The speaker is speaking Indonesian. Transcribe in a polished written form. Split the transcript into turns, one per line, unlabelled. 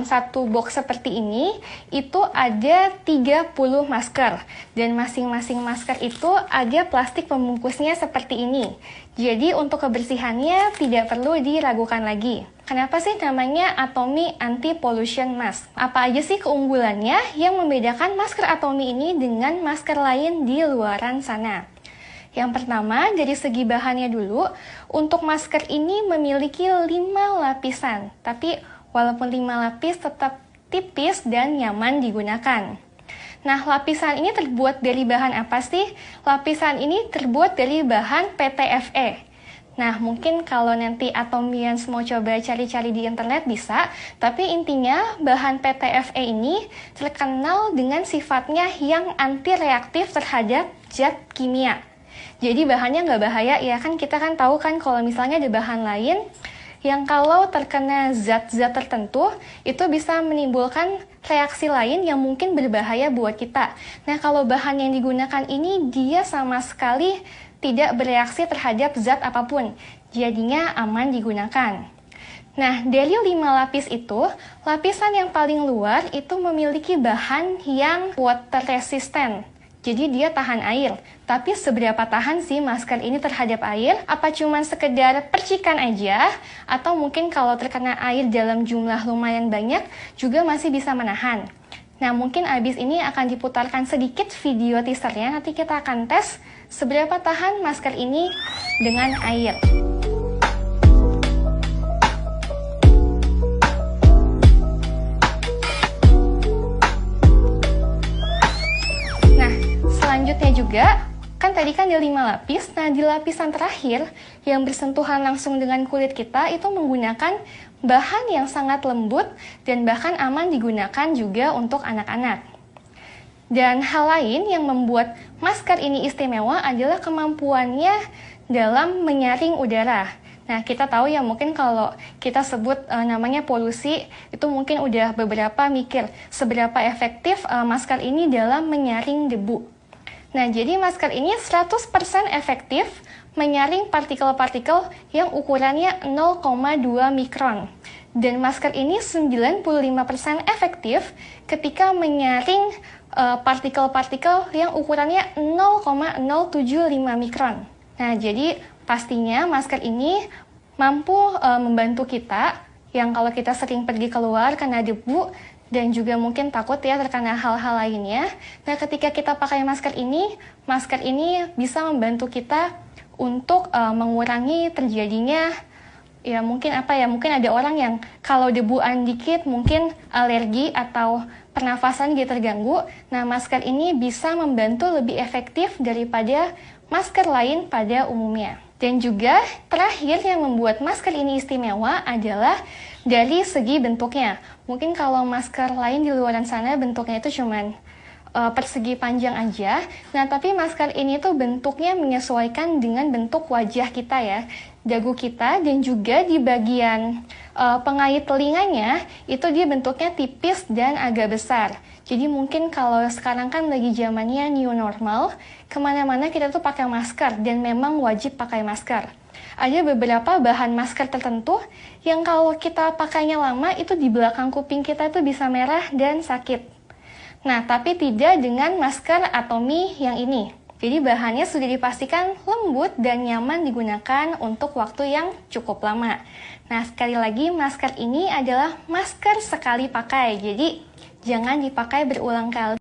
Satu box seperti ini, itu ada 30 masker. Dan masing-masing masker itu ada plastik pembungkusnya seperti ini. Jadi untuk kebersihannya tidak perlu diragukan lagi. Kenapa sih namanya Atomy Anti-Pollution Mask? Apa aja sih keunggulannya yang membedakan masker Atomy ini dengan masker lain di luaran sana? Yang pertama, dari segi bahannya dulu, untuk masker ini memiliki 5 lapisan. Tapi walaupun 5 lapis tetap tipis dan nyaman digunakan. Nah, lapisan ini terbuat dari bahan apa sih? Lapisan ini terbuat dari bahan PTFE. Nah, mungkin kalau nanti Atomians mau coba cari-cari di internet bisa, tapi intinya bahan PTFE ini terkenal dengan sifatnya yang anti reaktif terhadap zat kimia. Jadi bahannya nggak bahaya, ya kan kita kan tahu kan kalau misalnya ada bahan lain yang kalau terkena zat-zat tertentu itu bisa menimbulkan reaksi lain yang mungkin berbahaya buat kita. Nah, kalau bahan yang digunakan ini dia sama sekali tidak bereaksi terhadap zat apapun, jadinya aman digunakan. Nah, dari 5 lapis itu, lapisan yang paling luar itu memiliki bahan yang water resistant. Jadi dia tahan air. Tapi seberapa tahan sih masker ini terhadap air? Apa cuma sekedar percikan aja? Atau mungkin kalau terkena air dalam jumlah lumayan banyak, juga masih bisa menahan? Nah, mungkin abis ini akan diputarkan sedikit video teasernya. Nanti kita akan tes seberapa tahan masker ini dengan air. Selanjutnya juga, kan tadi kan ada 5 lapis, nah di lapisan terakhir yang bersentuhan langsung dengan kulit kita itu menggunakan bahan yang sangat lembut dan bahkan aman digunakan juga untuk anak-anak. Dan hal lain yang membuat masker ini istimewa adalah kemampuannya dalam menyaring udara. Nah, kita tahu ya mungkin kalau kita sebut namanya polusi, itu mungkin udah beberapa mikir seberapa efektif masker ini dalam menyaring debu. Nah, jadi masker ini 100% efektif menyaring partikel-partikel yang ukurannya 0,2 mikron. Dan masker ini 95% efektif ketika menyaring partikel-partikel yang ukurannya 0,075 mikron. Nah, jadi pastinya masker ini mampu membantu kita yang kalau kita sering pergi keluar karena debu, dan juga mungkin takut ya terkena hal-hal lainnya. Nah, ketika kita pakai masker ini bisa membantu kita untuk mengurangi terjadinya ya mungkin mungkin ada orang yang kalau debuan dikit mungkin alergi atau pernafasan gitu terganggu. Nah, masker ini bisa membantu lebih efektif daripada masker lain pada umumnya. Dan juga terakhir yang membuat masker ini istimewa adalah dari segi bentuknya. Mungkin kalau masker lain di luaran sana bentuknya itu cuman persegi panjang aja. Nah, tapi masker ini tuh bentuknya menyesuaikan dengan bentuk wajah kita ya, dagu kita, dan juga di bagian pengait telinganya itu dia bentuknya tipis dan agak besar. Jadi mungkin kalau sekarang kan lagi zamannya new normal, kemana-mana kita tuh pakai masker dan memang wajib pakai masker. Ada beberapa bahan masker tertentu yang kalau kita pakainya lama itu di belakang kuping kita tuh bisa merah dan sakit. Nah, tapi tidak dengan masker Atomy yang ini. Jadi bahannya sudah dipastikan lembut dan nyaman digunakan untuk waktu yang cukup lama. Nah, sekali lagi masker ini adalah masker sekali pakai. Jadi jangan dipakai berulang kali.